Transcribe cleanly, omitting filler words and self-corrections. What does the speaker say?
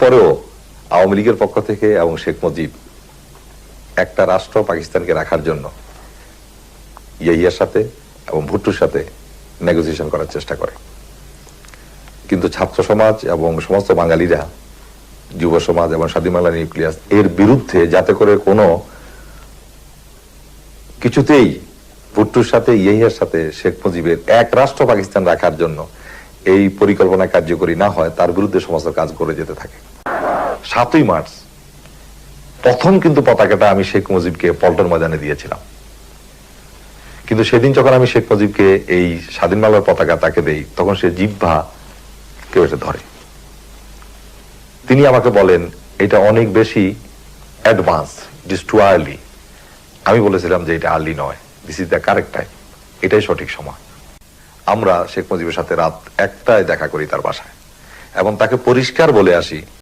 পরেও আওয়ামী লীগের পক্ষ থেকে এবং শেখ মুজিব একটা রাষ্ট্র পাকিস্তানকে রাখার জন্য ইয়াহিয়ার সাথে এবং ভুট্টোর সাথে নেগোসিয়েশন করার চেষ্টা করে। কিন্তু ছাত্র সমাজ এবং সমস্ত বাঙালিরা, যুব সমাজ এবং স্বাধীন বাংলা নিউক্লিয়াস এর বিরুদ্ধে, যাতে করে কোনো কিছুতেই ভুট্টোর সাথে ইয়াহিয়ার সাথে শেখ মুজিবের এক রাষ্ট্র পাকিস্তান রাখার জন্য এই পরিকল্পনা কার্যকরী না হয়, তার বিরুদ্ধে সমস্ত কাজ করে যেতে থাকে। 7ই মার্চ প্রথম কিন্তু পতাকাটা আমি শেখ মুজিবকে পল্টন ময়দানে দিয়েছিলাম। কিন্তু সেদিন যখন আমি শেখ মুজিবকে এই স্বাধীন বাংলার পতাকা তাকে দেই, তখন সে জিহ্বা কেউ এটা ধরে। তিনি আমাকে বলেন, এটা অনেক বেশি advance, it is too early. আমি বলেছিলাম যে এটা আর্লি নয়, this is the correct time, এটাই সঠিক সময়। আমরা শেখ মুজিবের সাথে রাত 1টায় দেখা করি তার বাসায়, এবং তাকে পরিষ্কার বলে আসি